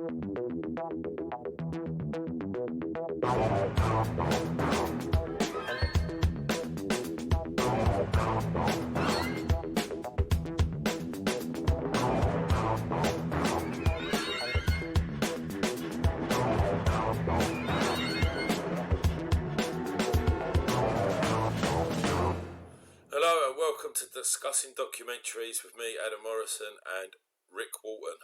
Hello and welcome to Discussing Documentaries with me, Adam Morrison, and Rick Walton.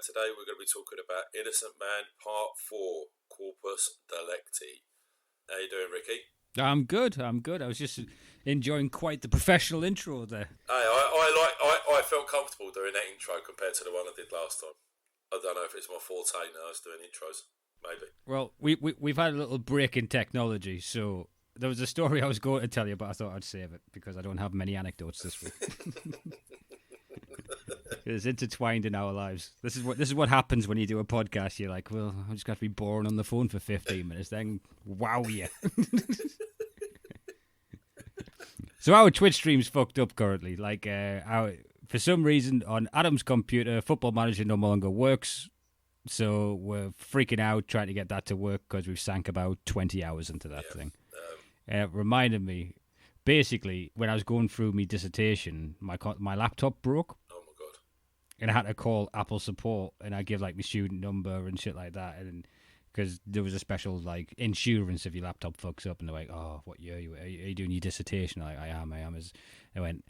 Today we're going to be talking about Innocent Man Part 4, Corpus Delicti. How you doing, Ricky? I'm good. I was just enjoying quite the professional intro there. I felt comfortable doing that intro compared to the one I did last time. I don't know if it's my forte now, is doing intros. Maybe. Well, we've had a little break in technology, so there was a story I was going to tell you, but I thought I'd save it because I don't have many anecdotes this week. It's intertwined in our lives. This is what happens when you do a podcast. You're like, well, I'm just going to be boring on the phone for 15 minutes. Then, wow, yeah. So our Twitch stream's fucked up currently. Like, for some reason, on Adam's computer, Football Manager no longer works. So we're freaking out trying to get that to work because we've sank about 20 hours into that thing. It reminded me, basically, when I was going through my dissertation, my laptop broke. Oh my god! And I had to call Apple support, and I give like my student number and shit like that, and because there was a special like insurance if your laptop fucks up, and they're like, "Oh, what year are you doing your dissertation?" I'm like, I am. I went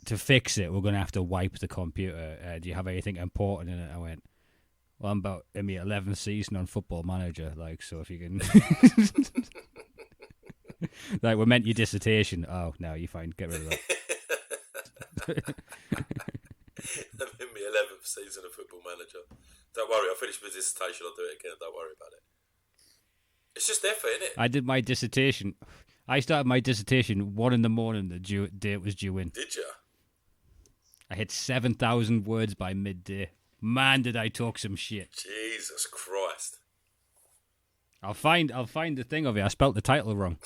to fix it. We're gonna have to wipe the computer. Do you have anything important in it? I went, well, I'm about in my 11th season on Football Manager, like, so if you can. Like, we meant your dissertation. Oh, no, you're fine. Get rid of that. I'm in my 11th season of Football Manager. Don't worry, I'll finish my dissertation. I'll do it again. Don't worry about it. It's just effort, isn't it? I did my dissertation. I started my dissertation 1 a.m. The date was due in. Did you? I hit 7,000 words by midday. Man, did I talk some shit. Jesus Christ. I'll find the thing of it. I spelt the title wrong.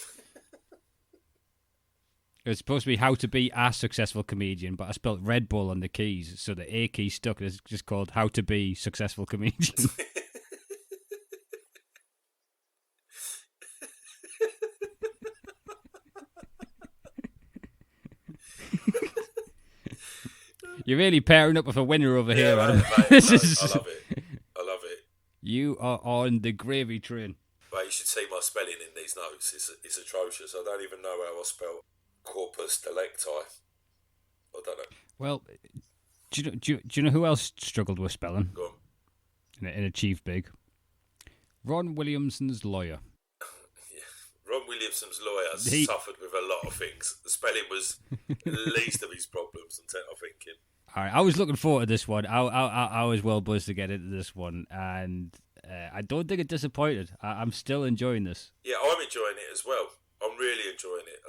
It was supposed to be How to Be a Successful Comedian, but I spelt Red Bull on the keys, so the A key stuck. It's just called How to Be Successful Comedian. You're really pairing up with a winner over here, Adam. Mate, I love it. I love it. You are on the gravy train. But you should see my spelling in these notes. It's atrocious. I don't even know how I spell Corpus Delicti. I don't know. Well, do you know who else struggled with spelling? Go on. And achieved big? Ron Williamson's lawyer. Yeah. Ron Williamson's lawyer suffered with a lot of things. The spelling was least of his problems, I'm thinking. All right, I was looking forward to this one. I was well buzzed to get into this one, and I don't think it disappointed. I'm still enjoying this. Yeah, I'm enjoying it as well. I'm really enjoying it.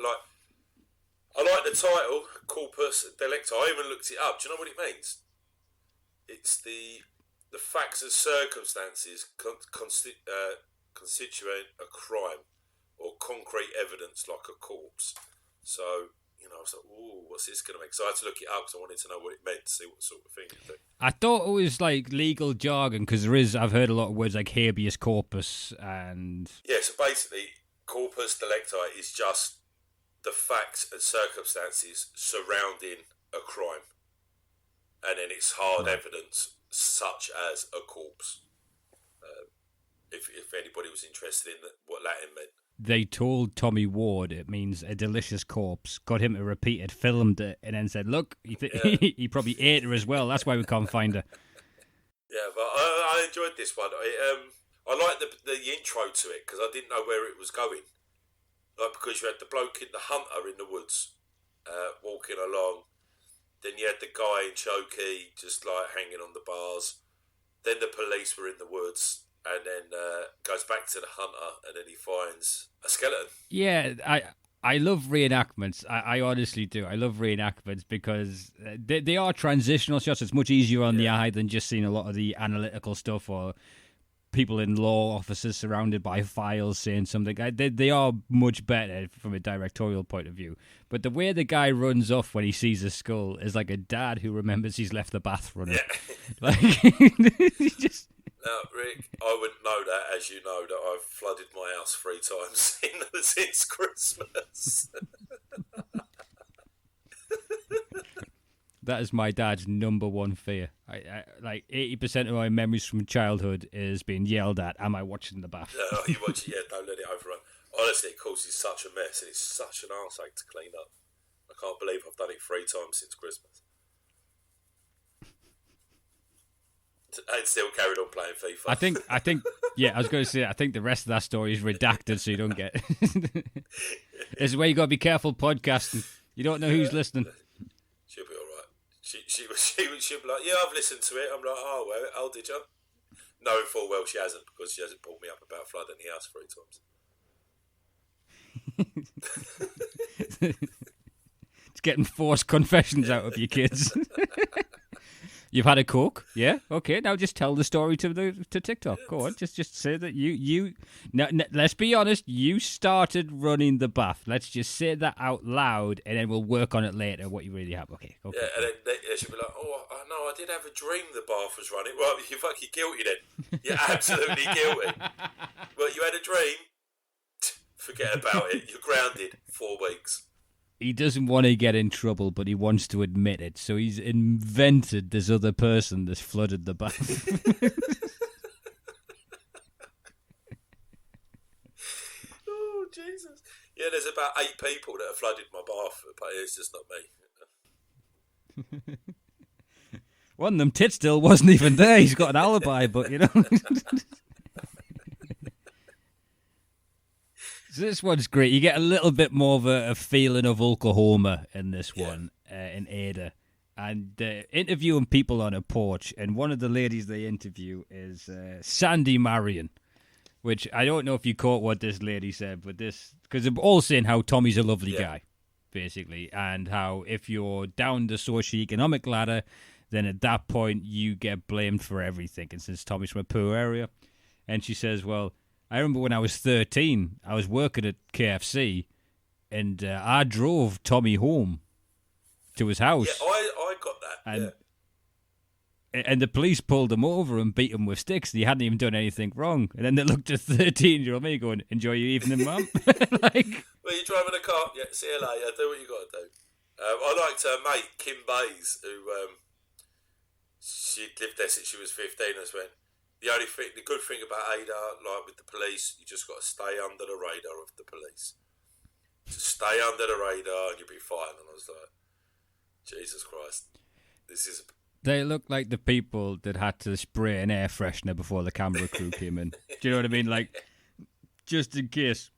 I like the title, Corpus Delicti. I even looked it up. Do you know what it means? It's the facts and circumstances constitute a crime or concrete evidence like a corpse. So, I was like, ooh, what's this going to make? So I had to look it up because I wanted to know what it meant, to see what sort of thing it did. I thought it was like legal jargon because I've heard a lot of words like habeas corpus and... Yeah, so basically, Corpus Delicti is just the facts and circumstances surrounding a crime. And then it's hard evidence, such as a corpse. If anybody was interested in what Latin meant. They told Tommy Ward it means a delicious corpse, got him to repeat it, filmed it, and then said, look, he probably ate her as well. That's why we can't find her. Yeah, but I enjoyed this one. I liked the intro to it because I didn't know where it was going. Like, because you had the bloke in the hunter in the woods walking along. Then you had the guy in Chokey just like hanging on the bars. Then the police were in the woods. And then goes back to the hunter, and then he finds a skeleton. Yeah, I love reenactments. I honestly do. I love reenactments because they are transitional shots. It's much easier on the eye than just seeing a lot of the analytical stuff or people in law offices surrounded by files saying something. They are much better from a directorial point of view. But the way the guy runs off when he sees a skull is like a dad who remembers he's left the bath running. Yeah. Like, he just... Now, Rick, I wouldn't know that, as you know, that I've flooded my house 3 times since Christmas. That is my dad's number one fear. I like 80% of my memories from childhood is being yelled at. Am I watching the bath? You watch it, yeah, don't let it overrun. Honestly, it causes such a mess and it's such an arseache to clean up. I can't believe I've done it 3 times since Christmas. And still carried on playing FIFA. I think, yeah, I was going to say, I think the rest of that story is redacted so you don't get This is where you got to be careful podcasting. You don't know who's listening. She'll be alright. She'll be like, yeah, I've listened to it. I'm like, oh, well, oh, did you? Knowing full well she hasn't, because she hasn't pulled me up about flooding the house 3 times. It's getting forced confessions out of you kids. You've had a Coke, yeah? Okay, now just tell the story to TikTok. Go on, just say that you. Now, let's be honest. You started running the bath. Let's just say that out loud, and then we'll work on it later. What you really have. Okay. Yeah, and then she'll be like, "Oh, no, I did have a dream the bath was running." Well, you're fucking guilty then. You're absolutely guilty. Well, you had a dream. Forget about it. You're grounded 4 weeks. He doesn't want to get in trouble, but he wants to admit it. So he's invented this other person that's flooded the bath. Oh, Jesus. Yeah, there's about 8 people that have flooded my bath, but it's just not me. One of them tit still wasn't even there. He's got an alibi, but you know. So this one's great. You get a little bit more of a feeling of Oklahoma in this one, in Ada. And interviewing people on a porch. And one of the ladies they interview is Sandy Marion, which I don't know if you caught what this lady said, but this, because they're all saying how Tommy's a lovely guy, basically, and how if you're down the socioeconomic ladder, then at that point you get blamed for everything. And since Tommy's from a poor area, and she says, well, I remember when I was 13, I was working at KFC, and I drove Tommy home to his house. Yeah, I got that. And the police pulled him over and beat him with sticks. He hadn't even done anything wrong. And then they looked at 13-year-old me going, enjoy your evening, Mum. Like, well, you're driving a car? Yeah, see you later. Do what you got to do. I liked her mate, Kim Bays, who she'd lived there since she was 15 as well. The good thing about Ada, like with the police, you just got to stay under the radar of the police. Just stay under the radar and you'll be fine. And I was like, Jesus Christ, this is. They look like the people that had to spray an air freshener before the camera crew came in. Do you know what I mean? Like, just in case.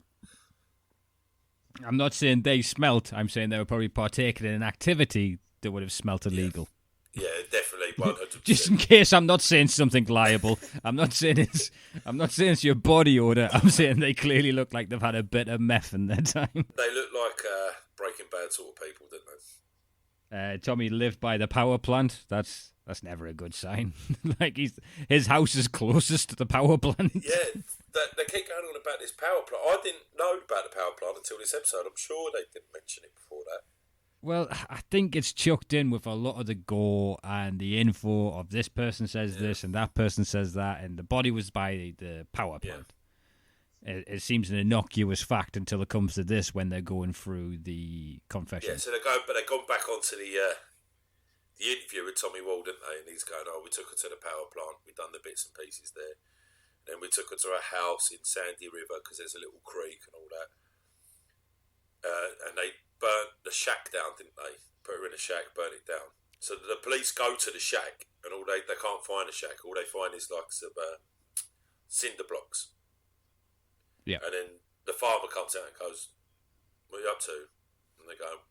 I'm not saying they smelt. I'm saying they were probably partaking in an activity that would have smelt illegal. Yeah, definitely 100%. Just in case I'm not saying something liable. I'm not saying it's your body odor. I'm saying they clearly look like they've had a bit of meth in their time. They look like Breaking Bad sort of people, didn't they? Tommy lived by the power plant. That's never a good sign. Like his house is closest to the power plant. Yeah, they keep going on about this power plant. I didn't know about the power plant until this episode. I'm sure they didn't mention it before that. Well, I think it's chucked in with a lot of the gore and the info of this person says this and that person says that, and the body was by the power plant. Yeah. It seems an innocuous fact until it comes to this when they're going through the confession. Yeah, so they've gone back onto the interview with Tommy Wall, didn't they? And he's going, we took her to the power plant, we've done the bits and pieces there. Then we took her to her house in Sandy River because there's a little creek and all that. And they burnt the shack down, didn't they? Put her in a shack, burn it down. So the police go to the shack, and they can't find the shack. All they find is like some cinder blocks. Yeah. And then the farmer comes out and goes, "What are you up to?" And they go,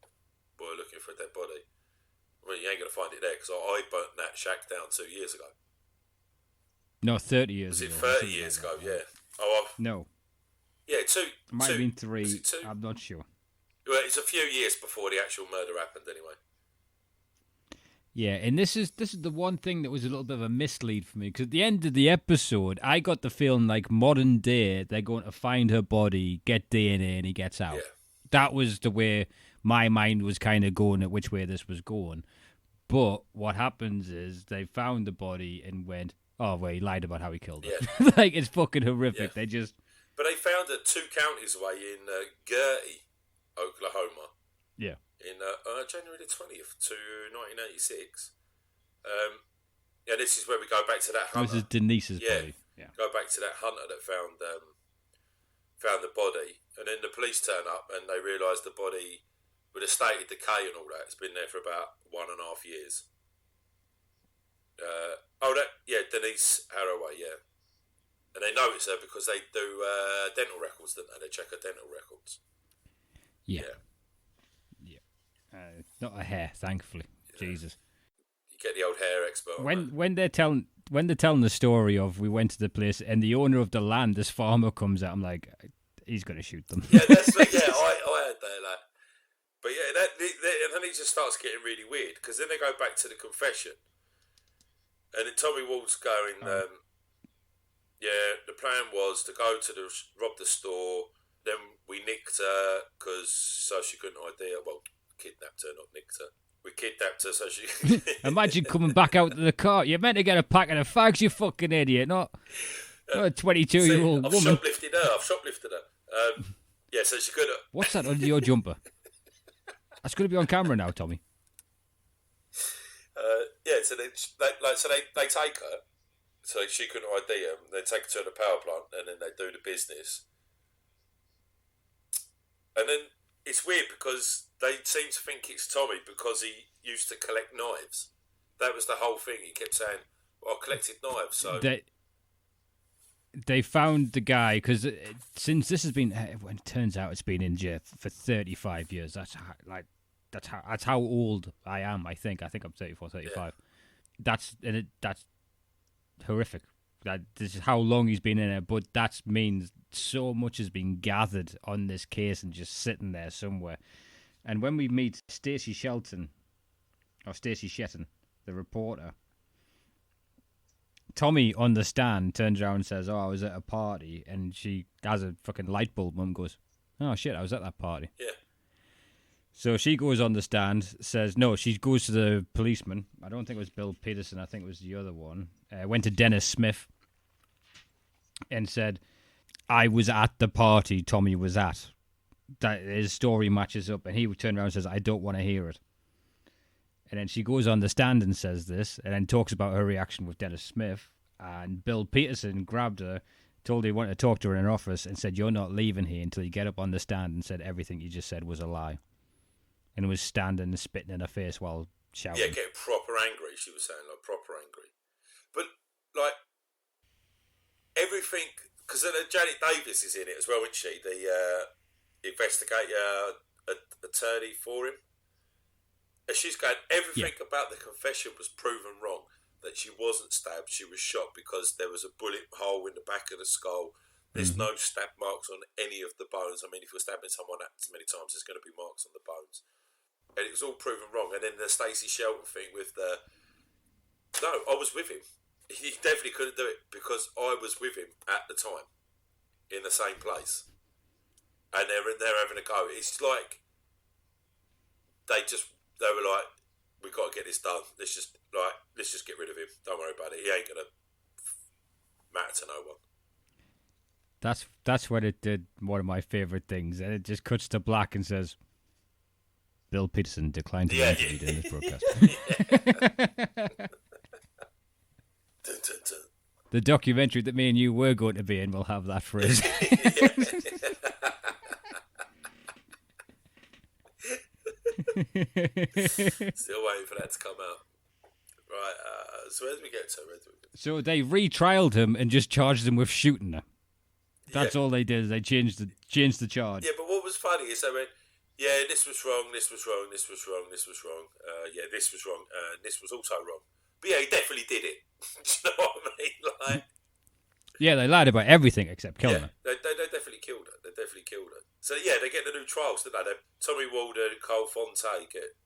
"We're looking for a dead body." Well, you ain't going to find it there because I burnt that shack down 2 years ago. No, 30 years ago. Was it 30 years ago? Yeah. No. Yeah, two. It might have been 3. I'm not sure. Well, it's a few years before the actual murder happened, anyway. Yeah, and this is the one thing that was a little bit of a mislead for me, because at the end of the episode, I got the feeling like modern day, they're going to find her body, get DNA, and he gets out. Yeah. That was the way my mind was kind of going at which way this was going. But what happens is they found the body and went, Oh, well, he lied about how he killed her. Yeah. Like, it's fucking horrific. Yeah. They just... But they found her 2 counties away in Gertie, Oklahoma. Yeah. In January the 20th to 1986. Yeah, this is where we go back to that hunter. This is Denise's body. Yeah. Go back to that hunter that found the body. And then the police turn up and they realise the body, with a state of decay and all that, it's been there for about 1.5 years. Denise Haraway, yeah. And they know it's her because they do dental records, don't they? They check her dental records. Yeah. Not a hair, thankfully. Yeah. Jesus. You get the old hair expert. When they're telling the story of we went to the place and the owner of the land, this farmer comes out, I'm like, he's going to shoot them. Yeah, that's I heard that. Like, but yeah, and then it just starts getting really weird because then they go back to the confession, and then Tommy Ward's going. The plan was to go to rob the store. Then we nicked her so she couldn't ID her. Well, kidnapped her, not nicked her. We kidnapped her so she... Imagine coming back out to the car. You're meant to get a packet of fags, you fucking idiot, not a 22-year-old woman. I've shoplifted her. So she could have... What's that under your jumper? That's going to be on camera now, Tommy. So they take her, so she couldn't ID her. They take her to the power plant, and then they do the business. And then it's weird because they seem to think it's Tommy because he used to collect knives. That was the whole thing. He kept saying, well, I collected knives, so... They found the guy, because since this has been... When it turns out it's been in jail for 35 years. That's how old I am, I think. I think I'm 34, 35. Yeah. That's horrific. This is how long he's been in it, but that means so much has been gathered on this case and just sitting there somewhere. And when we meet Stacey Shetton, the reporter, Tommy on the stand turns around and says, I was at a party, and she has a fucking light bulb. Mum goes, oh shit, I was at that party. Yeah. So she goes on the stand, says, no, she goes to the policeman. I don't think it was Bill Peterson, I think it was the other one. Went to Dennis Smith and said, I was at the party Tommy was at. That his story matches up, and he would turn around and says, I don't want to hear it. And then she goes on the stand and says this, and then talks about her reaction with Dennis Smith. And Bill Peterson grabbed her, told her he wanted to talk to her in an office, and said, you're not leaving here until you get up on the stand and said everything you just said was a lie. And was standing and spitting in her face while shouting. Yeah, getting proper angry, she was saying, like, proper angry. But, like, everything... Because Janet Davis is in it as well, isn't she? The investigator, attorney for him. And she's going, everything about the confession was proven wrong. That she wasn't stabbed, she was shot because there was a bullet hole in the back of the skull. There's no stab marks on any of the bones. I mean, if you're stabbing someone that many times, there's going to be marks on the bones. And it was all proven wrong. And then the Stacey Shelton thing with the... No, I was with him. He definitely couldn't do it because I was with him at the time in the same place. And they're having a go. It's like they were like, we've got to get this done. Let's just get rid of him. Don't worry about it. He ain't going to matter to no one. That's when it did one of my favourite things. And it just cuts to black and says... Bill Peterson declined to interview during this broadcast. The documentary that me and you were going to be in will have that phrase. Still waiting for that to come out. Right, so where did we get to? So they retrialed him and just charged him with shooting her. That's all they did. Is they changed the charge. Yeah, but what was funny is they went, yeah, this was wrong, this was wrong, this was wrong, this was wrong. This was wrong, this was also wrong. But yeah, he definitely did it. Do you know what I mean? Like, yeah, they lied about everything except killing her. They definitely killed her. They definitely killed her. So yeah, they get the new trials, don't they? Tommy Walder and Cole Fonte get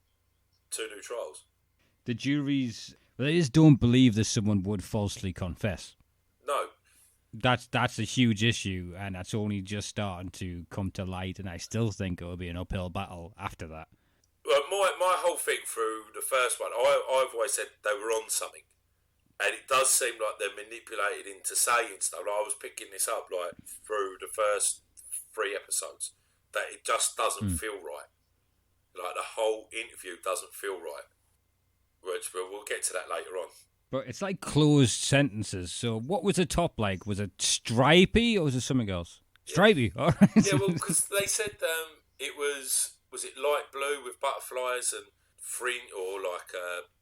2 new trials. The juries, they just don't believe that someone would falsely confess. No. That's a huge issue, and that's only just starting to come to light, and I still think it will be an uphill battle after that. Well, my whole thing through the first one, I've always said they were on something. And it does seem like they're manipulated into saying stuff. Like I was picking this up like through the first 3 episodes that it just doesn't feel right. Like the whole interview doesn't feel right. Which we'll get to that later on. But it's like closed sentences. So what was the top like? Was it stripy or was it something else? Stripy. All right. Yeah, well, because they said it was it light blue with butterflies and fringe or like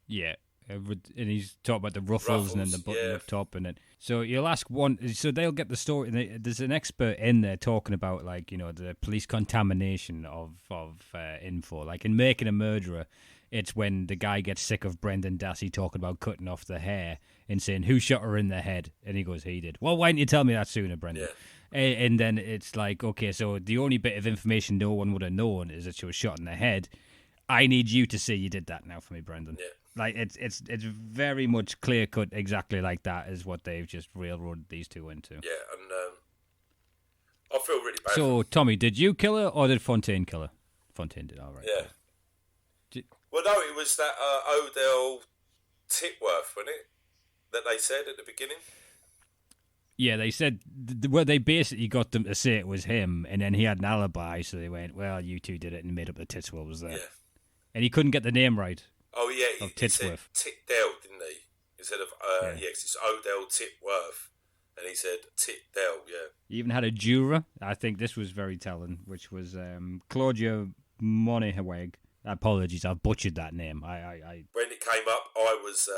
yeah. And he's talking about the ruffles and then the button up top, and then so you'll ask one. So they'll get the story. And there's an expert in there talking about like the police contamination of info. Like in Making a Murderer, it's when the guy gets sick of Brendan Dassey talking about cutting off the hair and saying who shot her in the head, and he goes he did. Well, why didn't you tell me that sooner, Brendan? Yeah. And then it's like okay, so the only bit of information no one would have known is that she was shot in the head. I need you to say you did that now for me, Brendan. Yeah. Like it's very much clear cut, exactly like that is what they've just railroaded these two into. Yeah, and I feel really bad. So Tommy, did you kill her or did Fontaine kill her? Fontaine did, all right. Yeah. Well, no, it was that Odell Titworth, wasn't it? That they said at the beginning. Yeah, they said they basically got them to say it was him, and then he had an alibi, so they went, "Well, you two did it," and made up the Titswell was there. Yeah. And he couldn't get the name right. Oh, yeah, he said Titdale, didn't he? Instead of, yes, it's Odell Titworth. And he said Titdale, yeah. He even had a juror. I think this was very telling, which was Claudia Moniheweg. Apologies, I've butchered that name. I When it came up, I was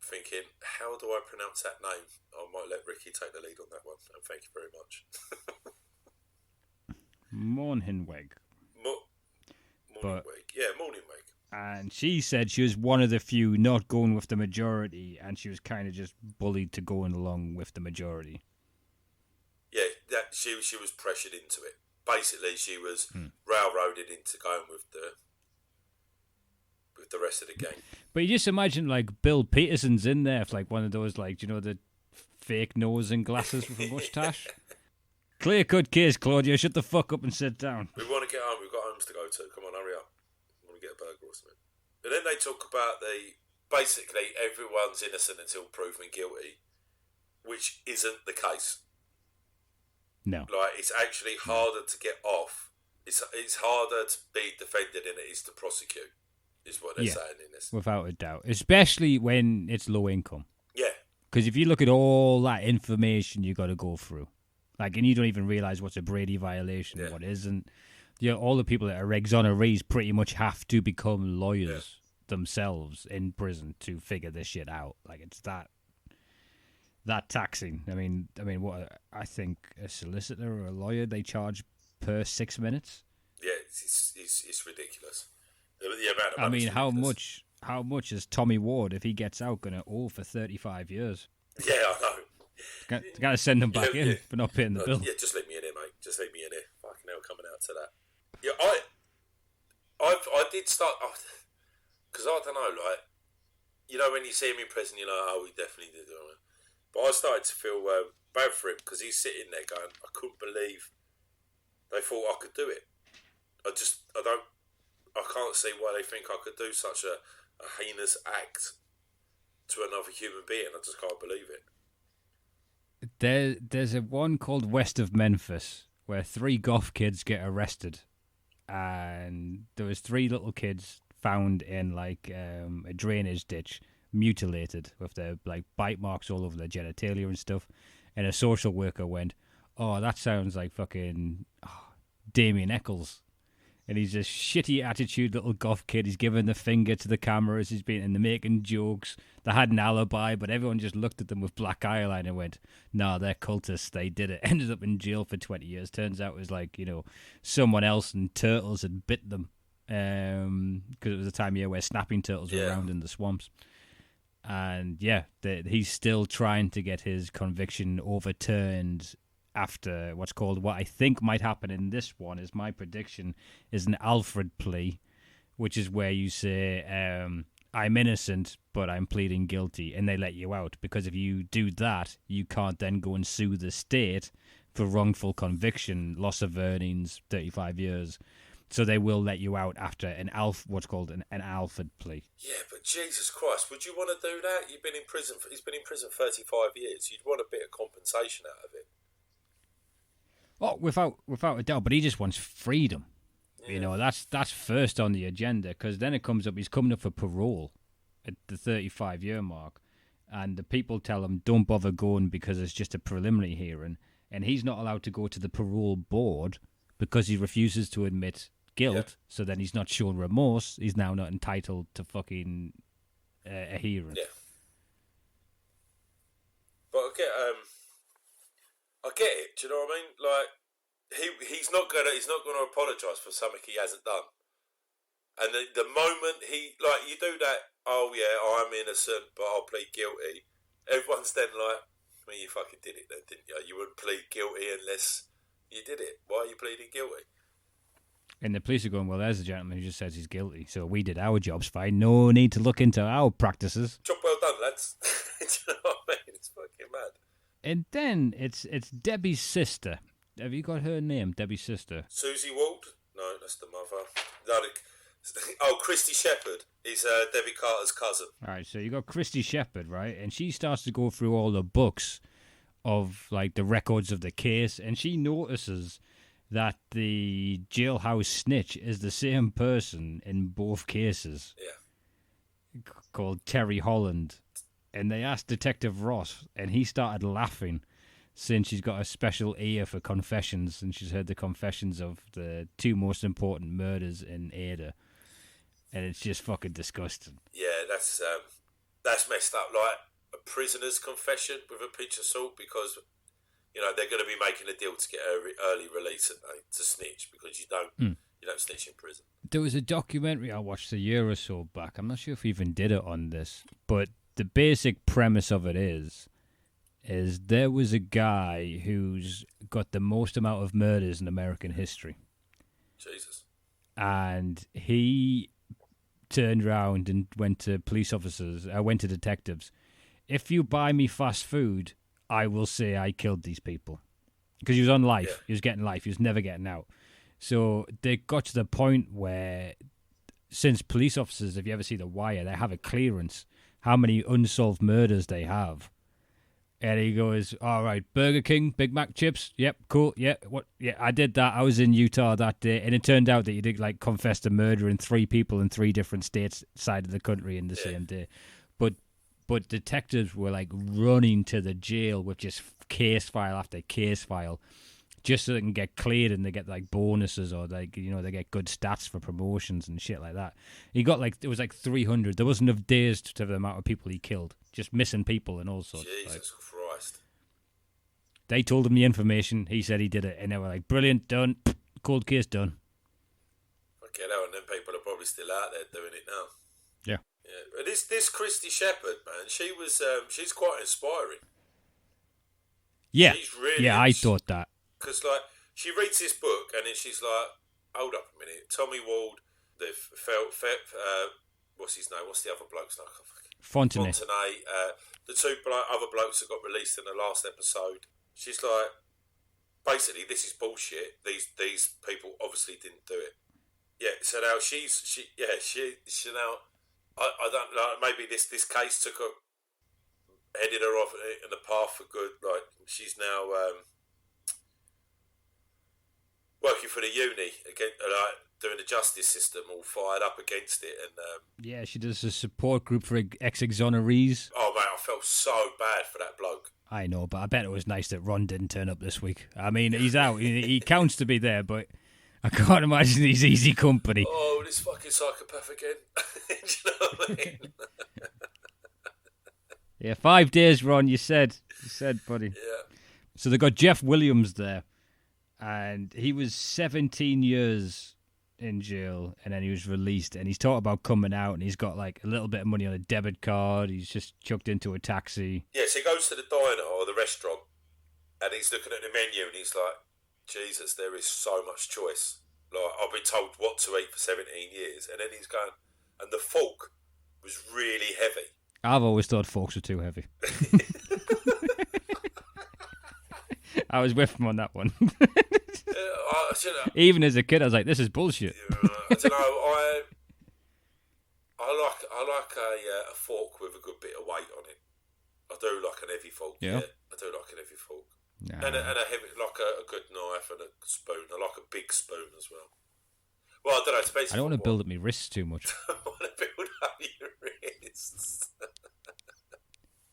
thinking, how do I pronounce that name? I might let Ricky take the lead on that one. And thank you very much. Moniheweg. Morningweg. Yeah, Morningweg. And she said she was one of the few not going with the majority, and she was kind of just bullied to going along with the majority. Yeah, that she was pressured into it. Basically, she was railroaded into going with the rest of the gang. But you just imagine, like, Bill Peterson's in there, like one of those, like, the fake nose and glasses with a mustache. Clear-cut case, Claudia. Shut the fuck up and sit down. We want to get home. We've got homes to go to. Come on, hurry up. We want to get a burger or something. And then they talk about basically everyone's innocent until proven guilty, which isn't the case. No. Like, it's actually harder to get off. It's harder to be defended than it is to prosecute, is what they're saying in this. Without a doubt. Especially when it's low income. Yeah. Because if you look at all that information you got to go through, like, and you don't even realise what's a Brady violation and what isn't. All the people that are exonerees pretty much have to become lawyers themselves in prison to figure this shit out. Like, it's that taxing. I mean, what I think a solicitor or a lawyer, they charge per 6 minutes. Yeah, it's ridiculous. The amount of money. I mean, how much is Tommy Ward, if he gets out, going to owe for 35 years? Yeah, I know. Got to send them back in for not paying the bill. Yeah, just leave me in here, mate. Just leave me in here. Fucking hell, coming out to that. Yeah, I did start, because I don't know, like, when you see him in prison, you're like, oh, he definitely did it. But I started to feel bad for him because he's sitting there going, I couldn't believe they thought I could do it. I can't see why they think I could do such a heinous act to another human being. I just can't believe it. There's a one called West of Memphis where 3 goth kids get arrested, and there was 3 little kids found in like a drainage ditch, mutilated with their like bite marks all over their genitalia and stuff. And a social worker went, "Oh, that sounds like fucking Damien Eccles." And he's a shitty attitude little goth kid. He's giving the finger to the cameras. He's been and they're making jokes. They had an alibi, but everyone just looked at them with black eyeliner and went, "No, they're cultists. They did it." Ended up in jail for 20 years. Turns out it was like, someone else and turtles had bit them. Because it was a time of year where snapping turtles were around in the swamps. And he's still trying to get his conviction overturned after what I think might happen in this one is my prediction is an Alfred plea, which is where you say, I'm innocent, but I'm pleading guilty, and they let you out. Because if you do that, you can't then go and sue the state for wrongful conviction, loss of earnings, 35 years. So they will let you out after what's called an Alford plea. Yeah, but Jesus Christ, would you want to do that? You've been in prison. He's been in prison 35 years. You'd want a bit of compensation out of it. Oh, without a doubt. But he just wants freedom. Yeah. You know, that's first on the agenda, because then it comes up. He's coming up for parole at the 35-year mark, and the people tell him don't bother going because it's just a preliminary hearing, and he's not allowed to go to the parole board because he refuses to admit guilt. Yeah. So then he's not shown remorse. He's now not entitled to fucking a hearing. Yeah. But I get it. Do you know what I mean? Like he's not gonna apologise for something he hasn't done. And the moment you do that, oh yeah, I'm innocent, but I'll plead guilty. Everyone's then like, well, you fucking did it then, didn't you? You wouldn't plead guilty unless you did it. Why are you pleading guilty? And the police are going, well, there's a gentleman who just says he's guilty, so we did our jobs fine. No need to look into our practices. Job well done, lads. Do you know what I mean? It's fucking mad. And then it's Debbie's sister. Have you got her name, Debbie's sister? Susie Wald? No, that's the mother. No, Christy Shepherd is Debbie Carter's cousin. All right, so you got Christy Shepherd, right? And she starts to go through all the books of, like, the records of the case, and she notices that the jailhouse snitch is the same person in both cases. Yeah. Called Terry Holland. And they asked Detective Ross, and he started laughing, since she's got a special ear for confessions, and she's heard the confessions of the two most important murders in Ada. And it's just fucking disgusting. Yeah, that's messed up. Like a prisoner's confession with a pinch of salt, because you know they're going to be making a deal to get early release, to snitch, because you don't snitch in prison. There was a documentary I watched a year or so back. I'm not sure if we even did it on this, but the basic premise of it is there was a guy who's got the most amount of murders in American history. Jesus. And he turned around and went to detectives. If you buy me fast food, I will say I killed these people. Because he was on life. Yeah. He was getting life. He was never getting out. So they got to the point where, since police officers, if you ever see The Wire, they have a clearance how many unsolved murders they have. And he goes, all right, Burger King, Big Mac chips. Yep, cool. Yeah, I did that. I was in Utah that day. And it turned out that he did, like, confess to murdering 3 people in 3 different states side of the country in the same day. But detectives were, like, running to the jail with just case file after case file, just so they can get cleared and they get, like, bonuses, or, like, you know, they get good stats for promotions and shit like that. He got, like, it was like 300. There wasn't enough days to the amount of people he killed. Just missing people and all sorts. Jesus Christ. They told him the information. He said he did it. And they were like, brilliant, done. Cold case done. Okay, now and then people are probably still out there doing it now. Yeah. Yeah. But this Christy Shepherd, man, she's quite inspiring. Yeah. She's really I thought that. Because, like, she reads this book and then she's like, hold up a minute. Tommy Wald, what's his name? What's the other bloke's name? Fontenay. The 2 other blokes that got released in the last episode. She's like, basically, this is bullshit. These people obviously didn't do it. Yeah, so now she now, I don't know, maybe this case headed her off in the path for good. Like, she's now working for the uni again, doing the justice system, all fired up against it, and yeah, she does a support group for ex-exonerees. Oh man, I felt so bad for that bloke. I know, but I bet it was nice that Ron didn't turn up this week. I mean, he's out; he counts to be there, but I can't imagine he's easy company. Oh, this fucking psychopath again! Do you know what I mean? Yeah, 5 days, Ron. You said, buddy. Yeah. So they got Jeff Williams there, and he was 17 years in jail, and then he was released, and he's talked about coming out, and he's got like a little bit of money on a debit card. He's just chucked into a taxi. Yeah, so he goes to the diner or the restaurant, and he's looking at the menu, and he's like, Jesus, there is so much choice. Like, I've been told what to eat for 17 years, and then he's going, and the fork was really heavy. I've always thought forks were too heavy. I was with him on that one. Even as a kid, I was like, "This is bullshit." I don't know. I like a fork with a good bit of weight on it. I do like an heavy fork. Yeah. I do like an heavy fork. Nah. And a heavy, like a good knife and a spoon. I like a big spoon as well. Well, I don't know. It's basically I don't want to build up my wrists too much. I want to build up your wrists.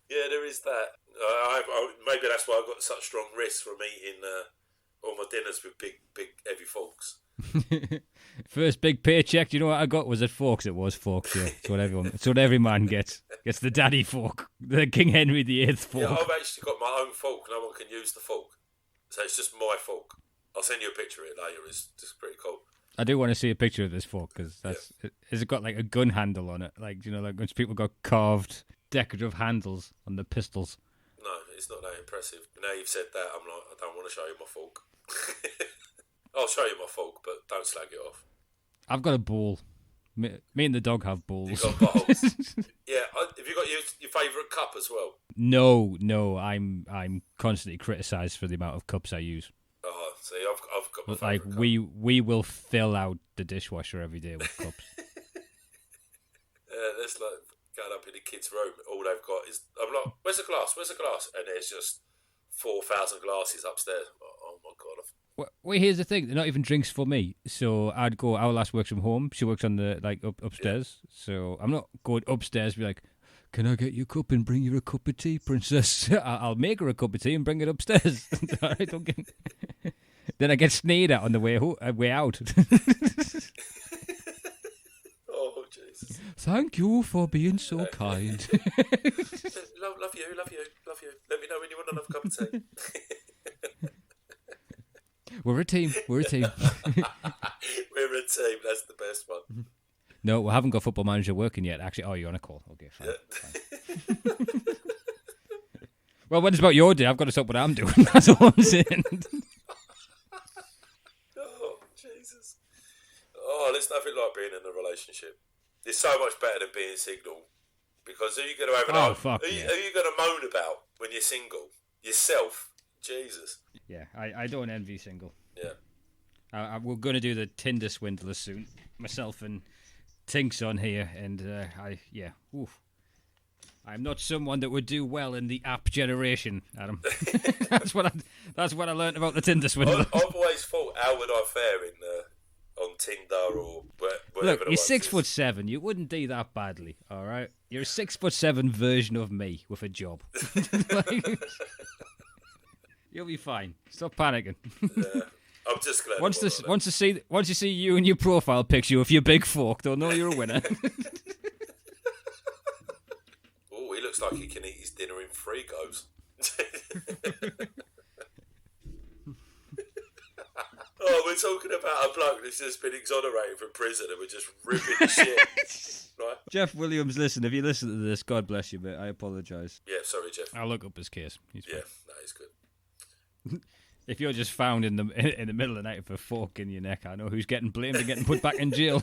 Yeah, there is that. Maybe that's why I've got such strong wrists from eating all my dinners with big, heavy forks. First big paycheck, you know what I got? Was it forks? It was forks, yeah. It's what every man gets. Gets the daddy fork. The King Henry VIII fork. Yeah, I've actually got my own fork. No one can use the fork. So it's just my fork. I'll send you a picture of it later. It's just pretty cool. I do want to see a picture of this fork, because has it got like a gun handle on it? Like, you know, like when people got carved decorative handles on the pistols. No, it's not that impressive. Now you've said that, I'm like, I don't want to show you my fork. I'll show you my fork, but don't slag it off. I've got a bowl. Me and the dog have bowls. You've got bowls. Yeah, have you got your favourite cup as well? No, I'm constantly criticised for the amount of cups I use. Oh, see, I've got my like favourite cup. we will fill out the dishwasher every day with cups. That's like going up in the kids' room. All they've got is, I'm like, where's the glass? And there's just 4,000 glasses upstairs. Oh my god. Well, here's the thing. They're not even drinks for me. So I'd go. Our lass works from home. She works on the upstairs. Yeah. So I'm not going upstairs. And be like, can I get your cup and bring you a cup of tea, princess? I'll make her a cup of tea and bring it upstairs. Then I get sneered at on the way out. Oh Jesus! Thank you for being so kind. love you. Let me know when you want another cup of tea. We're a team. We're a team. That's the best one. No, we haven't got Football Manager working yet. Actually, you're on a call. Okay, fine. Well, when it's about your day, I've got to stop what I'm doing. That's all I'm saying. Oh, Jesus. Oh, there's nothing like being in a relationship. It's so much better than being single. Because who are you going to have who are you going to moan about when you're single? Yourself. Jesus. Yeah, I don't envy single. Yeah. We're going to do the Tinder swindler soon. Myself and Tink's on here, and I'm not someone that would do well in the app generation, Adam. That's what I learned about the Tinder swindler. I've always thought, how would I fare on Tinder or whatever? Look, you're 6'7". You wouldn't do that badly, all right? You're a 6'7" version of me with a job. You'll be fine. Stop panicking. Yeah, I'm just glad. Once you see you and your profile picture with your big fork, they'll know you're a winner. Oh, he looks like he can eat his dinner in 3 goes. Oh, we're talking about a bloke that's just been exonerated from prison and we're just ripping the shit. Right? Jeff Williams, listen, if you listen to this, God bless you, mate. I apologise. Yeah, sorry, Jeff. I'll look up his case. He's fine. He's good. If you're just found in the middle of the night with a fork in your neck, I know who's getting blamed and getting put back in jail.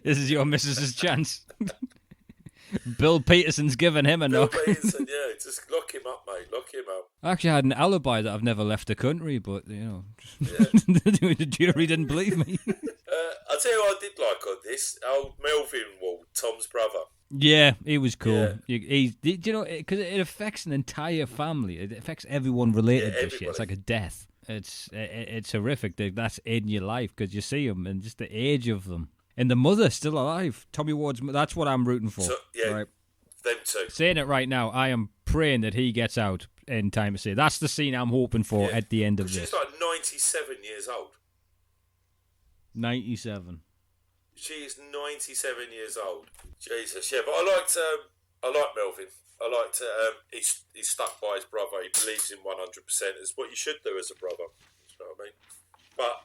This is your missus's chance. Bill Peterson's given him a knock. Bill Peterson, yeah, just lock him up, mate. Lock him up. I actually had an alibi that I've never left the country, but the jury didn't believe me. I'll tell you what I did like on this. Old Melvin Ward, Tom's brother. Yeah, he was cool. Yeah. Because it affects an entire family. It affects everyone related to shit. It's like a death. It's horrific. That's in your life because you see them and just the age of them. And the mother still alive. Tommy Ward's. That's what I'm rooting for. So, yeah, right? Them too. Saying it right now, I am praying that he gets out in time to say that's the scene I'm hoping for at the end of this. She's like 97 years old. 97. She is 97 years old. Jesus, yeah. But I like Melvin. I liked he's stuck by his brother. He believes in 100%. It's what you should do as a brother. You know what I mean? But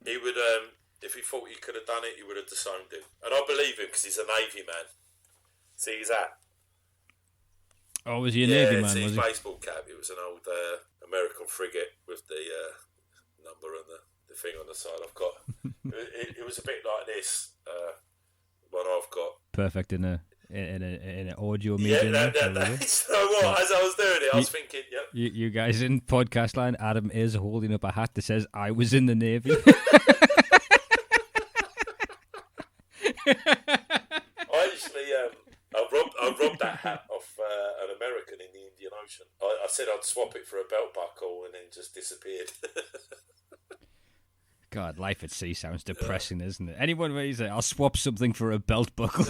he would, if he thought he could have done it, he would have disowned him. And I believe him because he's a Navy man. See his hat? Oh, was he a Navy man? Yeah, his was baseball cap. It was an old American frigate with the number and the thing on the side. I've got. it was a bit like this. One I've got. Perfect in an audio medium. Yeah, you know what? As I was doing it, I was thinking, You guys in podcast land, Adam is holding up a hat that says, I was in the Navy. I actually, I robbed that hat off an American in the Indian Ocean. I said I'd swap it for a belt buckle and then just disappeared. God, life at sea sounds depressing, isn't it? Anyone where you say, I'll swap something for a belt buckle,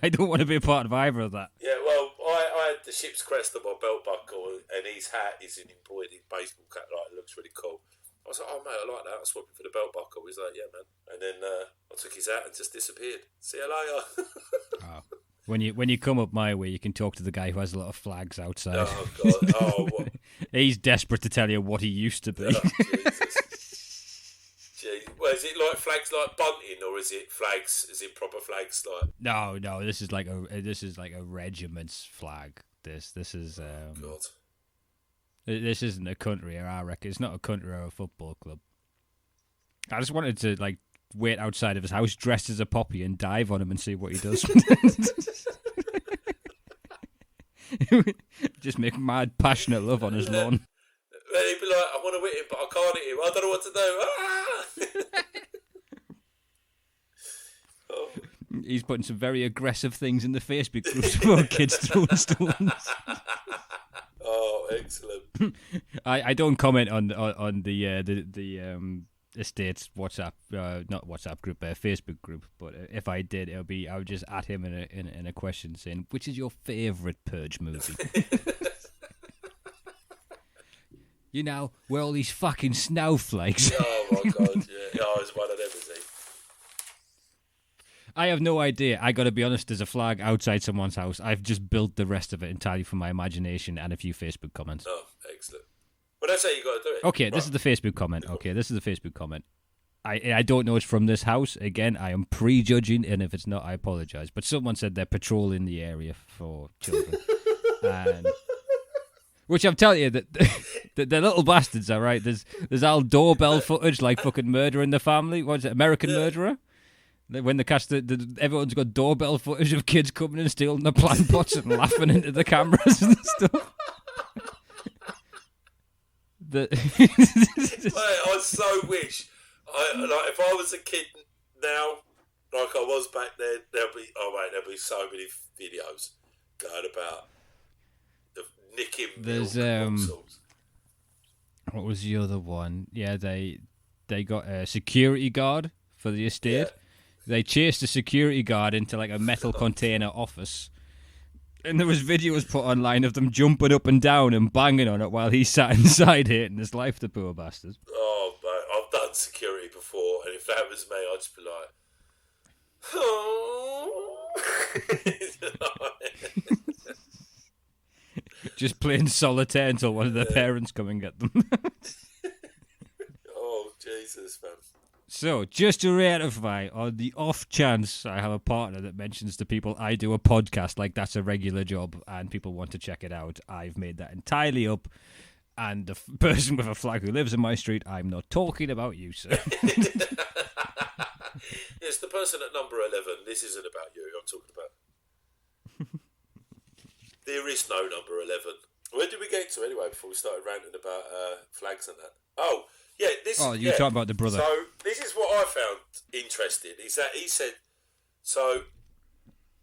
I don't want to be a part of either of that. Yeah, well, I had the ship's crest on my belt buckle and his hat is an embroidered baseball cap. Like, it looks really cool. I was like, oh, mate, I like that. I'll swap it for the belt buckle. He's like, yeah, man. And then I took his hat and just disappeared. See you later. Oh. When you come up my way, you can talk to the guy who has a lot of flags outside. Oh, God. Oh, what? He's desperate to tell you what he used to be. Oh, Jesus. Well, is it like flags like bunting, or is it flags? Is it proper flags like? No. This is like a regiment's flag. This is God. This isn't a country, or I reckon it's not a country or a football club. I just wanted to like wait outside of his house dressed as a poppy and dive on him and see what he does. Just make mad, passionate love on his lawn. He'd be like, I want to hit him, but I can't hit him. I don't know what to do. Ah! Oh. He's putting some very aggressive things in the Facebook groups about kids throwing stones. Oh, excellent. I don't comment on the estate's WhatsApp, not WhatsApp group, Facebook group. But if I did, I would just at him in a question saying, "Which is your favourite Purge movie?" You know, where all these fucking snowflakes. Oh my God! Yeah, oh, it's one of them, is he? I have no idea. I got to be honest. There's a flag outside someone's house. I've just built the rest of it entirely from my imagination and a few Facebook comments. Oh, excellent. Well, that's how you got to do it. Okay, right. This is the Facebook comment. I don't know it's from this house. Again, I am prejudging, and if it's not, I apologise. But someone said they're patrolling the area for children. Which I'm telling you, that the little bastards, all right? There's all doorbell footage like fucking Murder in the Family. What is it, American Murderer? When they catch everyone's got doorbell footage of kids coming and stealing the plant pots and laughing into the cameras and stuff. Mate, I so wish, if I was a kid now, like I was back then, there'll be so many videos going about the nicking milk and all sorts. What was the other one? Yeah, they got a security guard for the estate. Yeah. They chased a security guard into like a metal container office. And there was videos put online of them jumping up and down and banging on it while he sat inside hating his life, the poor bastard. Oh, mate, I've done security before, and if that was me, I'd just be like, oh. Just playing solitaire until one of their parents come and get them. Oh, Jesus, man. So, just to ratify, on the off chance I have a partner that mentions to people I do a podcast like that's a regular job and people want to check it out, I've made that entirely up. And the person with a flag who lives in my street, I'm not talking about you, sir. Yes, the person at number 11, this isn't about you, I'm talking about. There is no number 11. Where did we get to anyway before we started ranting about flags and that? Oh, yeah, you talking about the brother. So this is what I found interesting, is that he said, so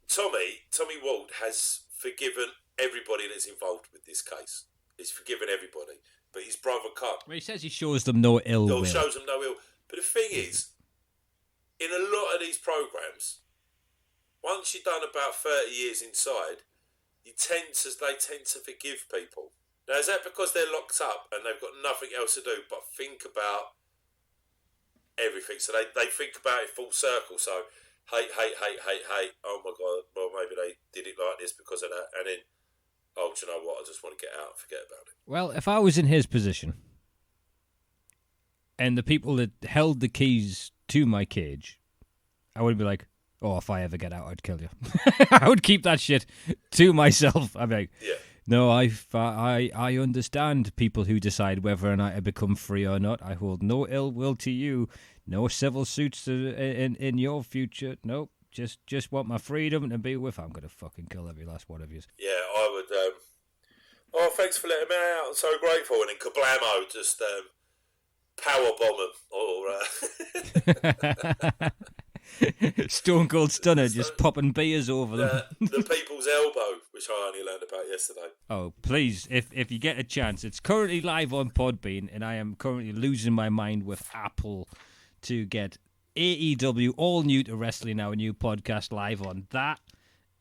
Tommy Wald has forgiven everybody that's involved with this case. He's forgiven everybody, but his brother can't. Well, he says he shows them no ill will. Shows them no ill. But the thing is, in a lot of these programs, once you've done about 30 years inside, they tend to forgive people. Now, is that because they're locked up and they've got nothing else to do but think about everything? So they think about it full circle. So, hate. Oh my God, well, maybe they did it like this because of that. And then, oh, do you know what? I just want to get out and forget about it. Well, if I was in his position and the people that held the keys to my cage, I would be like, oh, if I ever get out, I'd kill you. I would keep that shit to myself. I'd be like, yeah. No, I understand people who decide whether or not I become free or not. I hold no ill will to you. No civil suits in your future. Nope. Just want my freedom to be with. I'm gonna fucking kill every last one of you. Yeah, Oh, thanks for letting me out. I'm so grateful. And then kablamo, just power bomb them. Or Stone Cold Stunner just popping beers over them. the people's elbow, which I only learned about yesterday. Oh, please, if you get a chance, it's currently live on Podbean, and I am currently losing my mind with Apple to get AEW, all new to wrestling, our new podcast live on that.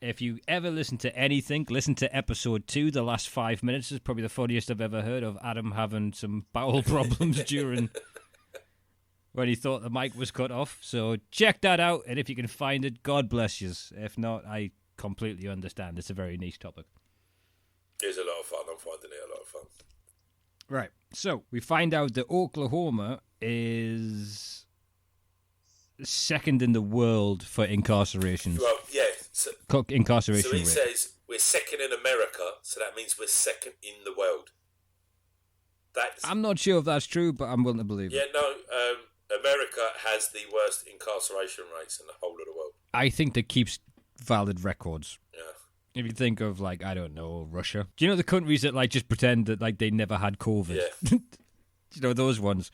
If you ever listen to anything, listen to episode 2. The last 5 minutes is probably the funniest I've ever heard of Adam having some bowel problems during when he thought the mic was cut off. So check that out, and if you can find it, God bless you. If not, I completely understand. It's a very niche topic. It's a lot of fun. I'm finding it a lot of fun. Right. So we find out that Oklahoma is second in the world for incarcerations. Well, yeah. So, incarceration so he rate. says we're second in America, so that means we're second in the world. I'm not sure if that's true, but I'm willing to believe it. Yeah, no. America has the worst incarceration rates in the whole of the world. I think that keeps valid records. Yeah. If you think of, like, I don't know, Russia. Do you know the countries that, like, just pretend that, like, they never had COVID? Yeah. You know, those ones.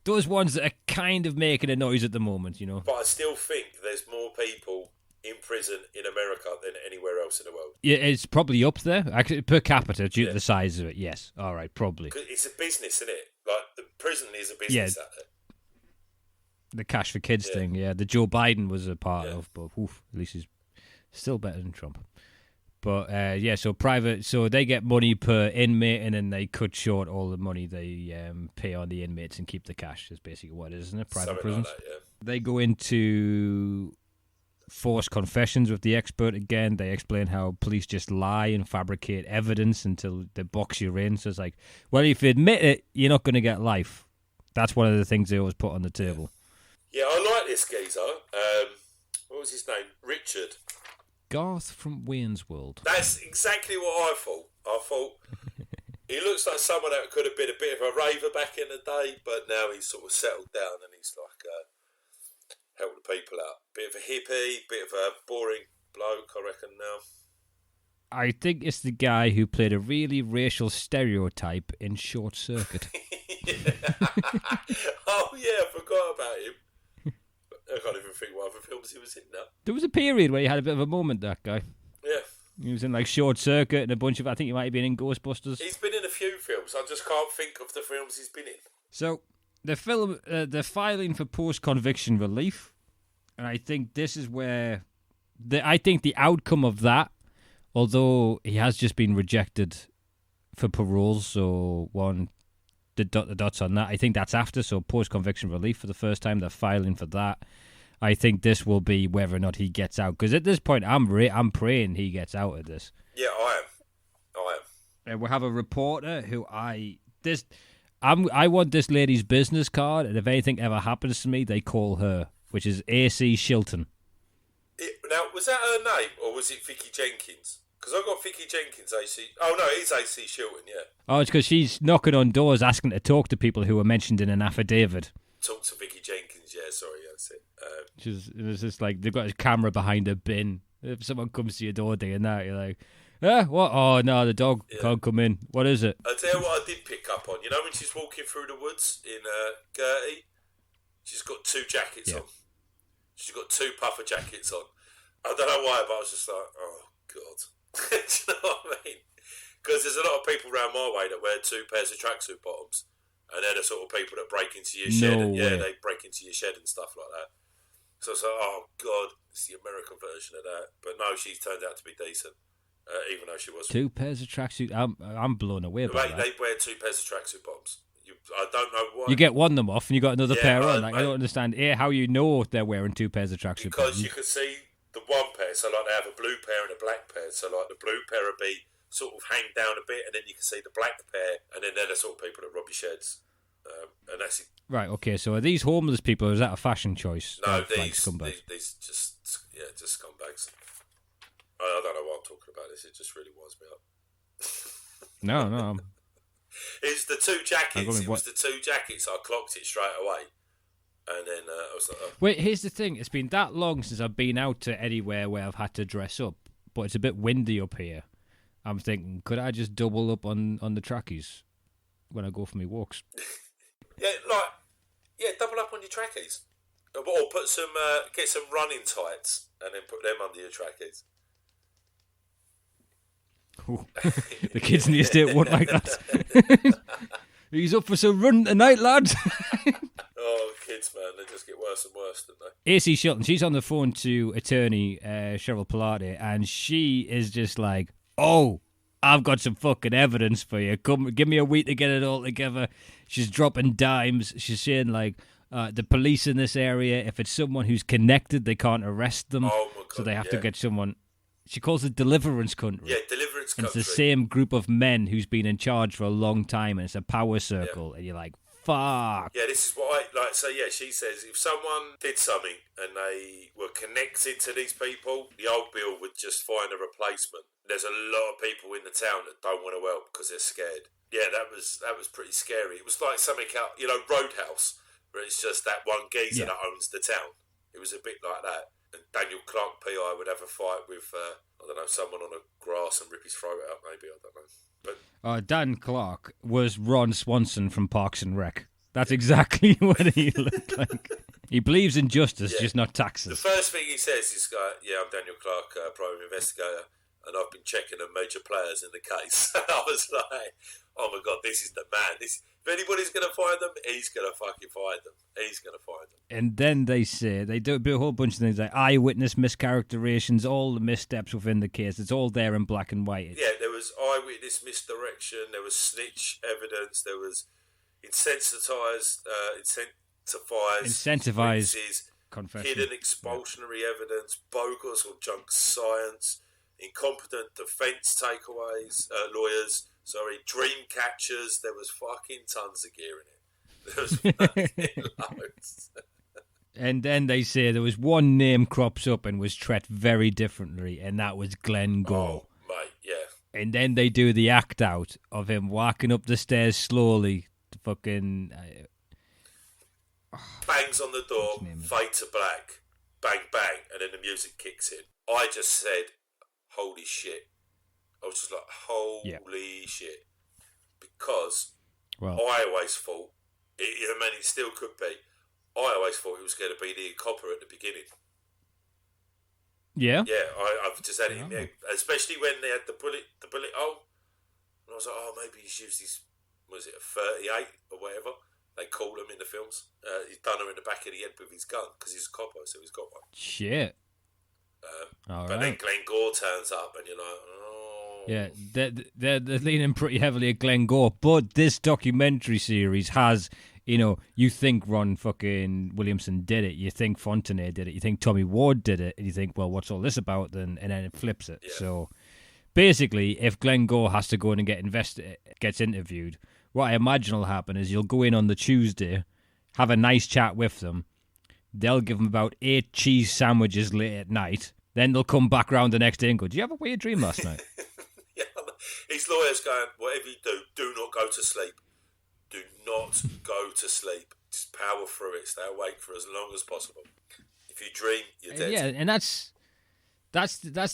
Those ones that are kind of making a noise at the moment, you know. But I still think there's more people in prison in America than anywhere else in the world. Yeah, it's probably up there. Actually, per capita, due to the size of it, yes. All right, probably. 'Cause it's a business, isn't it? Like, the prison is a business out there. The Cash for Kids thing, yeah. The Joe Biden was a part of, but at least he's still better than Trump. But, so private, so they get money per inmate, and then they cut short all the money they pay on the inmates and keep the cash, is basically what it is, isn't it? Private Something prisons. like that, yeah. They go into forced confessions with the expert again. They explain how police just lie and fabricate evidence until they box you in. So it's like, well, if you admit it, you're not going to get life. That's one of the things they always put on the table. Yeah, I like this geezer. What was his name? Richard. Garth from Wayne's World. That's exactly what I thought. I thought he looks like someone that could have been a bit of a raver back in the day, but now he's sort of settled down and he's like helping the people out. Bit of a hippie, bit of a boring bloke, I reckon now. I think it's the guy who played a really racial stereotype in Short Circuit. Oh yeah, I forgot about him. I can't even think what other films he was in now. There was a period where he had a bit of a moment, that guy. Yeah. He was in like Short Circuit and a bunch of, I think he might have been in Ghostbusters. He's been in a few films. I just can't think of the films he's been in. So they're filing for post-conviction relief, and I think this is where I think the outcome of that, although he has just been rejected for parole, so the dots on that. I think that's after, so post-conviction relief for the first time. They're filing for that. I think this will be whether or not he gets out, because at this point, I'm praying he gets out of this. Yeah, I am. And we have a reporter who I want this lady's business card, and if anything ever happens to me, they call her, which is AC Shilton. Now, was that her name, or was it Vicky Jenkins? Because I got Vicky Jenkins, AC. Oh, no, it is AC Shilton, yeah. Oh, it's because she's knocking on doors asking to talk to people who were mentioned in an affidavit. Talk to Vicky Jenkins, yeah, sorry, that's it. It's just like they've got a camera behind a bin. If someone comes to your door doing that, you're like, what? Oh, no, the dog can't come in. What is it? I'll tell you what I did pick up on. You know when she's walking through the woods in Gertie? She's got 2 jackets on. She's got 2 puffer jackets on. I don't know why, but I was just like, oh, God. Do you know what I mean? Because there's a lot of people around my way that wear 2 pairs of tracksuit bottoms, and they're the sort of people that break into your shed. They break into your shed and stuff like that. So I was like, oh God, it's the American version of that. But no, she's turned out to be decent, even though she was 2 pairs of tracksuit. I'm blown away by that. They wear 2 pairs of tracksuit bottoms. I don't know why. You get one of them off, and you got another pair on. Like, I don't understand how you know they're wearing 2 pairs of tracksuit bottoms. Because you could see the one pair, so like they have a blue pair and a black pair, so like the blue pair would be sort of hang down a bit, and then you can see the black pair, and then they're the sort of people that rob your sheds, and that's it. Right, okay, so are these homeless people, or is that a fashion choice? No, these just scumbags. I don't know why I'm talking about this, it just really winds me up. No. It's the 2 jackets, it was the 2 jackets, I clocked it straight away. And then I was like, oh. Wait, here's the thing. It's been that long since I've been out to anywhere where I've had to dress up, but it's a bit windy up here. I'm thinking, could I just double up on the trackies when I go for my walks? Double up on your trackies. Or put some, get some running tights and then put them under your trackies. The kids in the estate won't like that. He's up for some run tonight, lads. Oh, kids, man, they just get worse and worse, don't they? AC Shilton, she's on the phone to attorney Cheryl Pilate, and she is just like, oh, I've got some fucking evidence for you. Come, give me a week to get it all together. She's dropping dimes. She's saying, like, the police in this area, if it's someone who's connected, they can't arrest them. Oh, my God, so they have to get someone. She calls it deliverance country. Yeah, deliverance country. And it's the same group of men who's been in charge for a long time, and it's a power circle. Yeah. And you're like, fuck. Yeah, this is what I like. So yeah, she says if someone did something and they were connected to these people, the old bill would just find a replacement. There's a lot of people in the town that don't want to help because they're scared. Yeah, that was pretty scary. It was like something out, Roadhouse, where it's just that one geezer that owns the town. It was a bit like that. And Daniel Clark, PI, would have a fight with I don't know, someone on the grass and rip his throat out. Maybe, I don't know. But Dan Clark was Ron Swanson from Parks and Rec. That's exactly what he looked like. He believes in justice, just not taxes. The first thing he says is, I'm Daniel Clark, private investigator, and I've been checking the major players in the case. I was like, oh my God, this is the man. If anybody's going to find them, he's going to fucking find them. He's going to find them. And then they do a whole bunch of things like eyewitness mischaracterizations, all the missteps within the case. It's all there in black and white. Yeah, there was eyewitness misdirection, there was snitch evidence, there was incentivized confession, hidden expulsionary evidence, bogus or junk science, incompetent defence lawyers, dream catchers. There was fucking tons of gear in it. There was fucking loads. And then they say there was one name crops up and was treated very differently, and that was Glenn Gore. Oh, mate, yeah. And then they do the act out of him walking up the stairs slowly. Fucking bangs on the door, fade to black, bang bang, and then the music kicks in. I just said, "Holy shit!" I was just like, "Holy shit!" Because I always thought, it still could be. I always thought it was going to be the copper at the beginning. Yeah, I've just had it in there, especially when they had the bullet hole, and I was like, "Oh, maybe he's used his." Was it a 38 or whatever they call him in the films? He's done her in the back of the head with his gun because he's a copper, so he's got one. Shit. But then Glenn Gore turns up, and you're like, oh. Yeah, they're leaning pretty heavily at Glenn Gore, but this documentary series has, you think Ron fucking Williamson did it, you think Fontenay did it, you think Tommy Ward did it, and you think, well, what's all this about then? And then it flips it. Yeah. So basically, if Glenn Gore has to go in and gets interviewed, what I imagine will happen is you'll go in on the Tuesday, have a nice chat with them. They'll give him about 8 cheese sandwiches late at night. Then they'll come back round the next day and go, "Did you have a weird dream last night?" Yeah, his lawyer's going, "Whatever you do not go to sleep. Do not go to sleep. Just power through it. Stay awake for as long as possible. If you dream, you're dead." Yeah, and that's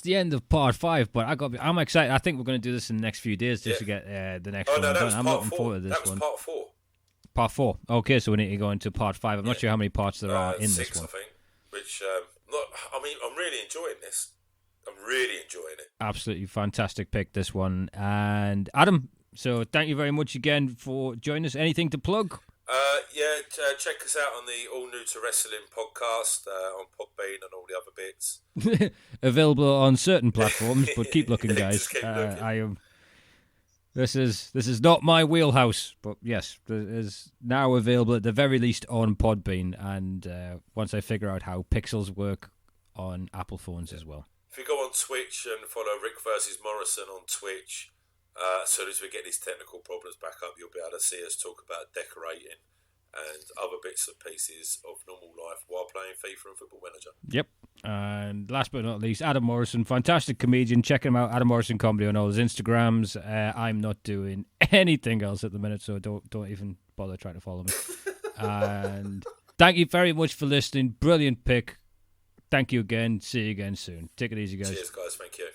the end of part 5. But I'm excited. I think we're going to do this in the next few days just to get the next one. I'm looking forward to this one. That was part 4. Part 4. Okay, so we need to go into part 5. I'm not sure how many parts there are in 6, this one. I think. Which, I'm really enjoying this. I'm really enjoying it. Absolutely fantastic pick, this one. And Adam, so thank you very much again for joining us. Anything to plug? Check us out on the All New to Wrestling podcast on Podbean and all the other bits. Available on certain platforms, but keep looking, guys. Keep looking. This is not my wheelhouse, but yes, it is now available at the very least on Podbean, and once I figure out how pixels work on Apple phones as well. If you go on Twitch and follow Rick versus Morrison on Twitch, as soon as we get these technical problems back up, you'll be able to see us talk about decorating and other bits and pieces of normal life while playing FIFA and Football Manager. Yep. And last but not least, Adam Morrison, fantastic comedian. Check him out, Adam Morrison Comedy on all his Instagrams. I'm not doing anything else at the minute, so don't even bother trying to follow me. And thank you very much for listening. Brilliant pick. Thank you again. See you again soon. Take it easy, guys. Cheers, guys. Thank you.